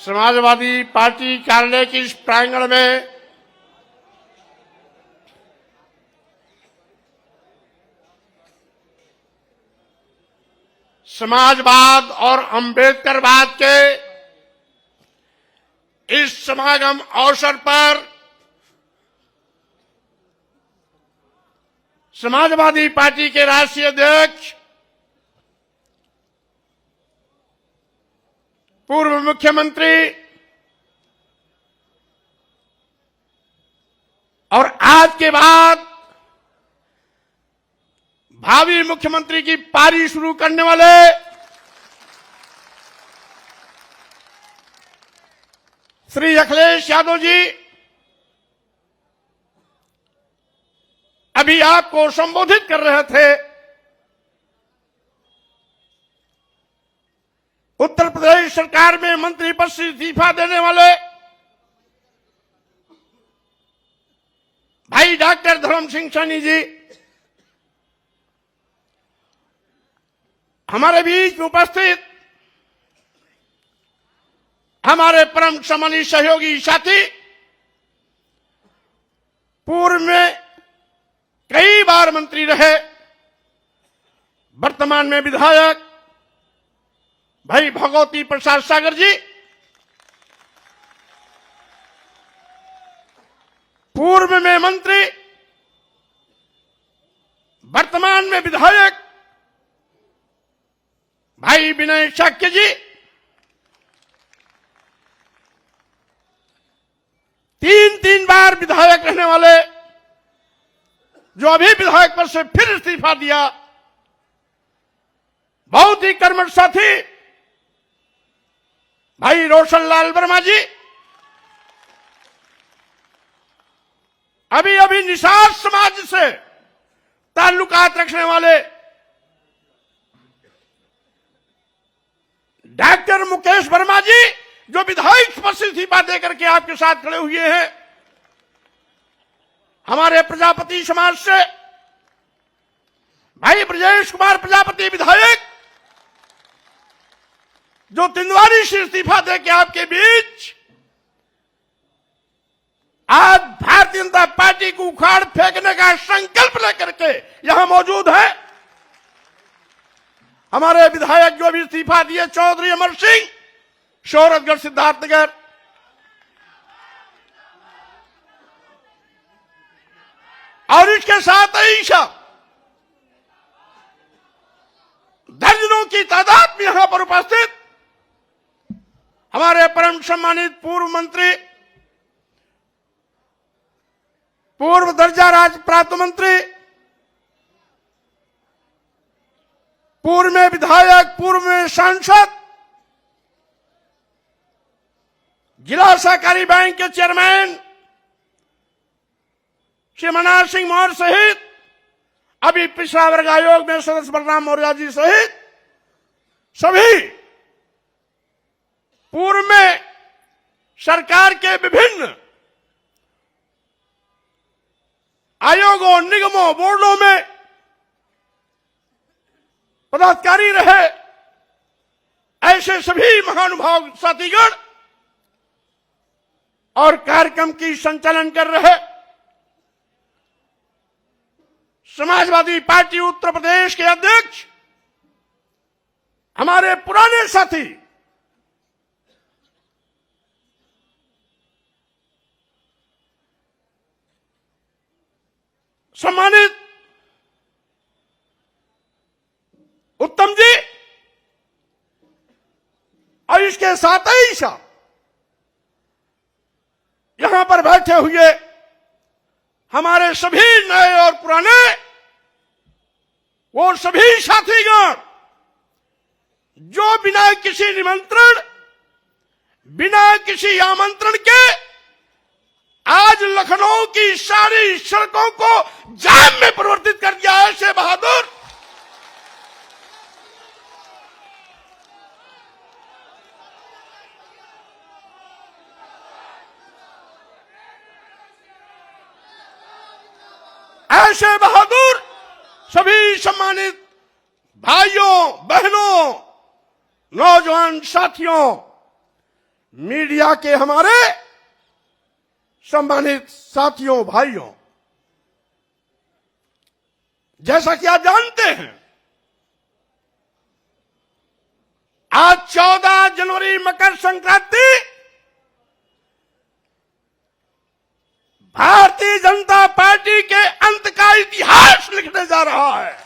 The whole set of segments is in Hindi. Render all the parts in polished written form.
समाजवादी पार्टी कार्यालय के इस प्रांगण में समाजवाद और अंबेडकरवाद के इस समागम अवसर पर समाजवादी पार्टी के राष्ट्रीय अध्यक्ष पूर्व मुख्यमंत्री और आज के बाद भावी मुख्यमंत्री की पारी शुरू करने वाले श्री अखिलेश यादव जी अभी आपको संबोधित कर रहे थे। उत्तर प्रदेश सरकार में मंत्री पद से इस्तीफा देने वाले भाई डॉक्टर धर्म सिंह सैनी जी हमारे बीच उपस्थित हमारे परम सम्मानित सहयोगी साथी, पूर्व में कई बार मंत्री रहे, वर्तमान में विधायक भाई भगवती प्रसाद सागर जी, पूर्व में मंत्री वर्तमान में विधायक भाई विनय शाक्य जी, तीन बार विधायक रहने वाले जो अभी विधायक पद से फिर इस्तीफा दिया बहुत ही कर्मठ साथी भाई रोशन लाल वर्मा जी, अभी निषाद समाज से ताल्लुकात रखने वाले डॉक्टर मुकेश वर्मा जी जो विधायक पद से इस्तीफा देकर के आपके साथ खड़े हुए हैं, हमारे प्रजापति समाज से भाई ब्रजेश कुमार प्रजापति विधायक जो तिंदवारी से इस्तीफा देकर आपके बीच आज भारतीय जनता पार्टी को उखाड़ फेंकने का संकल्प लेकर के यहां मौजूद है। हमारे विधायक जो भी इस्तीफा दिए चौधरी अमर सिंह शोहरतगढ़ सिद्धार्थनगर, और इसके साथ ही दर्जनों की तादाद में यहां पर उपस्थित हमारे परम सम्मानित पूर्व मंत्री, पूर्व दर्जा राज्य प्राप्त मंत्री, पूर्व में विधायक, पूर्व में सांसद, जिला सहकारी बैंक के चेयरमैन श्री मनोहर सिंह मौर्य सहित अभी पिछड़ा वर्ग आयोग में सदस्य बलराम मौर्य जी सहित सभी पूर्व में सरकार के विभिन्न आयोगों, निगमों, बोर्डों में पदाधिकारी रहे, ऐसे सभी महानुभाव साथीगण और कार्यक्रम की संचालन कर रहे समाजवादी पार्टी उत्तर प्रदेश के अध्यक्ष हमारे पुराने साथी सम्मानित उत्तम जी, और इसके साथ ही यहां पर बैठे हुए हमारे सभी नए और पुराने वो सभी साथीगण जो बिना किसी निमंत्रण, बिना किसी आमंत्रण के आज लखनऊ की सारी सड़कों को जाम में परिवर्तित कर दिया है। ऐसे बहादुर सभी सम्मानित भाइयों, बहनों, नौजवान साथियों, मीडिया के हमारे सम्मानित साथियों, भाइयों, जैसा कि आप जानते हैं, आज 14 जनवरी मकर संक्रांति भारतीय जनता पार्टी के अंत का इतिहास लिखने जा रहा है।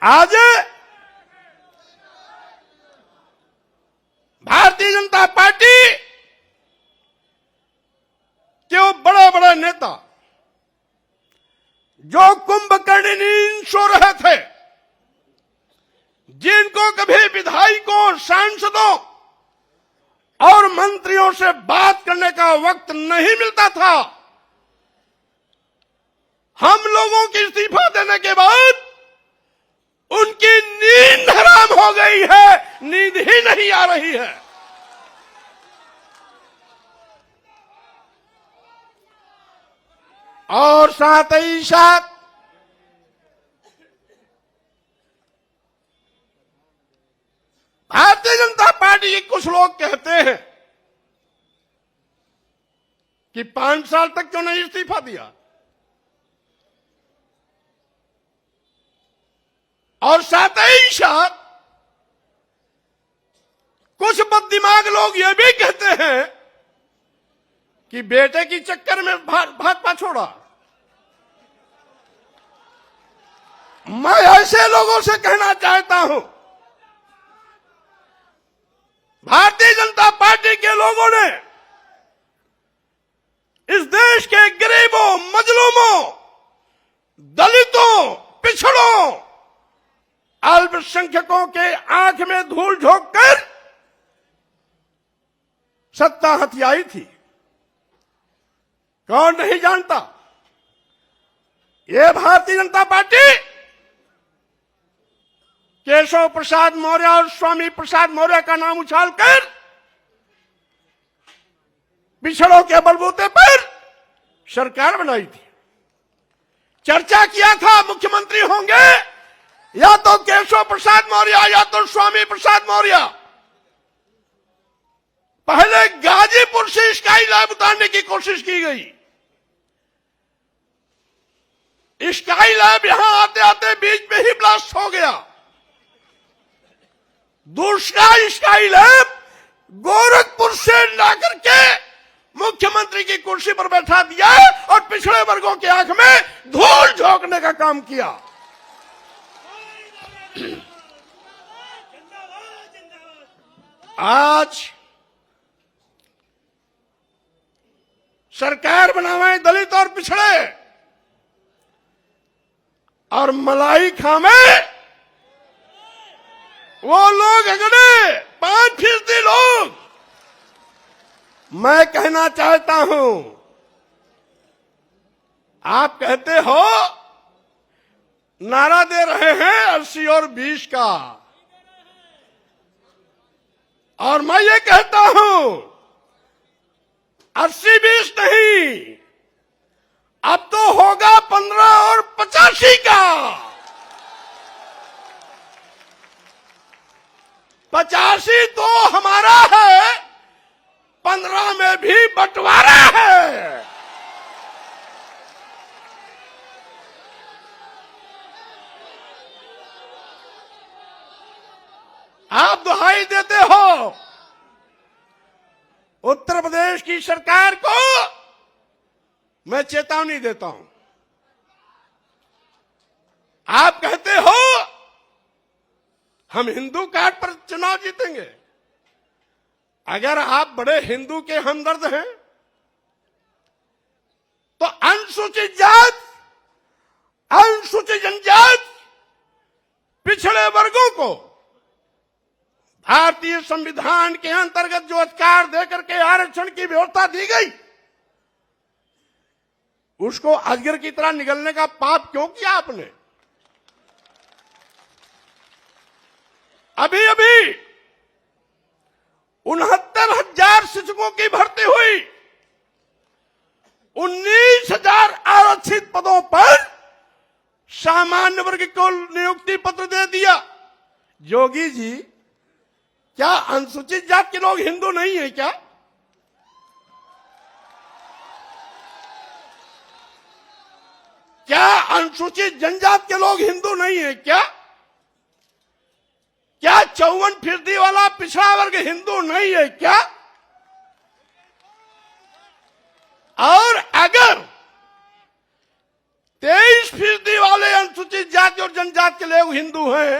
आज भारतीय जनता पार्टी के वो बड़े बड़े नेता जो कुंभकर्ण नींद सो रहे थे, जिनको कभी विधायकों, सांसदों और मंत्रियों से बात करने का वक्त नहीं मिलता था, हम लोगों के इस्तीफा देने के बाद उनकी नींद हराम हो गई है, नींद ही नहीं आ रही है। और साथ ही साथ भारतीय जनता पार्टी के कुछ लोग कहते हैं कि 5 साल तक क्यों नहीं इस्तीफा दिया, और साथ ही साथ कुछ बददिमाग लोग ये भी कहते हैं कि बेटे की चक्कर में भाजपा छोड़ा। मैं ऐसे लोगों से कहना चाहता हूं, भारतीय जनता पार्टी के लोगों ने इस देश के गरीबों, मजलूमों, दलितों, पिछड़ों, अल्पसंख्यकों के आंख में धूल झोंक कर सत्ता हथियाई थी। कौन नहीं जानता, ये भारतीय जनता पार्टी केशव प्रसाद मौर्य और स्वामी प्रसाद मौर्य का नाम उछालकर पिछड़ों के बलबूते पर सरकार बनाई थी। चर्चा किया था मुख्यमंत्री होंगे या तो केशव प्रसाद मौर्य या तो स्वामी प्रसाद मौर्य। पहले गाजीपुर से स्काई लैब उतारने की कोशिश की गई। स्काई लैब यहां आते आते बीच में ही ब्लास्ट हो गया। दूसरा स्काई लैब गोरखपुर से लाकर के मुख्यमंत्री की कुर्सी पर बैठा दिया और पिछड़े वर्गों की आंख में धूल झोंकने का काम किया। आज सरकार बनावे दलित और पिछड़े, और मलाई खामे वो लोग अगड़े 5% लोग। मैं कहना चाहता हूं, आप कहते हो नारा दे रहे हैं 80 और 20 का, और मैं ये कहता हूं 80-20 नहीं, अब तो होगा 15 और 85 का। 85 तो हमारा है, 15 में भी बंटवारा है। आप दुहाई देते हो उत्तर प्रदेश की सरकार को, मैं चेतावनी देता हूं। आप कहते हो हम हिंदू कार्ड पर चुनाव जीतेंगे। अगर आप बड़े हिंदू के हमदर्द हैं तो अनुसूचित जात, अनुसूचित जनजाति, पिछड़े वर्गों को भारतीय संविधान के अंतर्गत जो अधिकार देकर के आरक्षण की व्यवस्था दी गई, उसको अजगर की तरह निगलने का पाप क्यों किया आपने? अभी अभी 69,000 शिक्षकों की भर्ती हुई। 19,000 आरक्षित पदों पर सामान्य वर्ग को नियुक्ति पत्र दे दिया। योगी जी, क्या अनुसूचित जाति के लोग हिंदू नहीं है क्या? क्या अनुसूचित जनजाति के लोग हिंदू नहीं है क्या? क्या 54% वाला पिछड़ा वर्ग हिंदू नहीं है क्या? और अगर 23% वाले अनुसूचित जाति और जनजाति के लोग हिंदू हैं,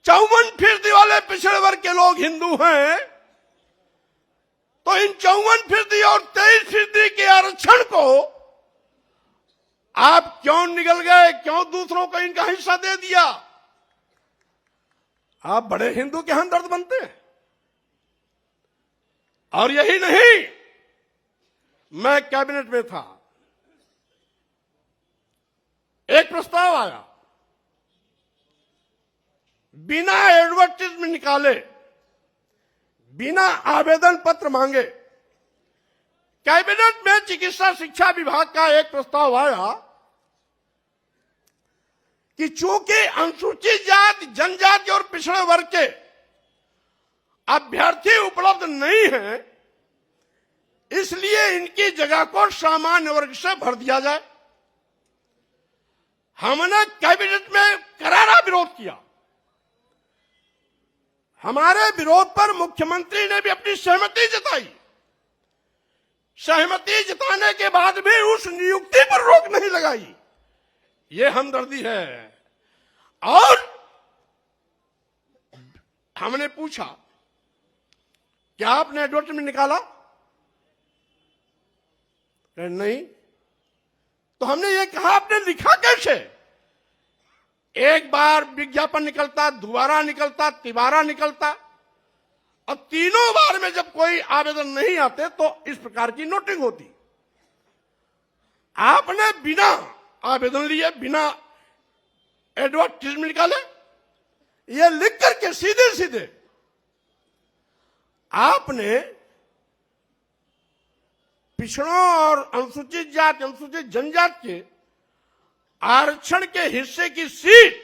54% वाले पिछड़े वर्ग के लोग हिंदू हैं, तो इन 54% और 23% के आरक्षण को आप क्यों निगल गए? क्यों दूसरों को इनका हिस्सा दे दिया? आप बड़े हिंदू के हमदर्द बनते हैं। और यही नहीं, मैं कैबिनेट में था, एक प्रस्ताव आया, बिना एडवर्टाइजमेंट निकाले, बिना आवेदन पत्र मांगे, कैबिनेट में चिकित्सा शिक्षा विभाग का एक प्रस्ताव आया कि चूंकि अनुसूचित जाति, जनजाति और पिछड़े वर्ग के अभ्यर्थी उपलब्ध नहीं है, इसलिए इनकी जगह को सामान्य वर्ग से भर दिया जाए। हमने कैबिनेट में करारा विरोध किया। हमारे विरोध पर मुख्यमंत्री ने भी अपनी सहमति जताई। सहमति जताने के बाद भी उस नियुक्ति पर रोक नहीं लगाई। ये हमदर्दी है। और हमने पूछा, क्या आपने एडवर्टाइजमेंट निकाला? नहीं। तो हमने ये कहा, आपने लिखा कैसे? एक बार विज्ञापन निकलता, दोबारा निकलता, तिबारा निकलता, और तीनों बार में जब कोई आवेदन नहीं आते तो इस प्रकार की नोटिंग होती। आपने बिना आवेदन लिए, बिना एडवर्टाइजमेंट निकाले, ये लिख करके सीधे सीधे आपने पिछड़ों और अनुसूचित जाति, अनुसूचित जनजाति के आरक्षण के हिस्से की सीट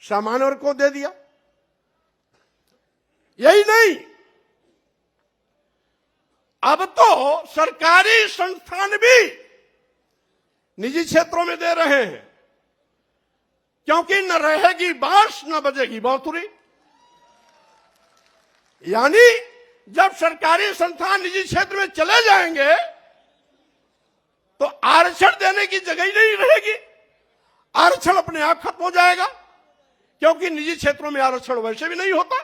सामान्य वर्ग को दे दिया। यही नहीं, अब तो सरकारी संस्थान भी निजी क्षेत्रों में दे रहे हैं, क्योंकि न रहेगी बांस न बजेगी बांसुरी। यानी जब सरकारी संस्थान निजी क्षेत्र में चले जाएंगे तो आरक्षण देने की जगह ही नहीं रहेगी। आरक्षण अपने आप खत्म हो जाएगा, क्योंकि निजी क्षेत्रों में आरक्षण वैसे भी नहीं होता।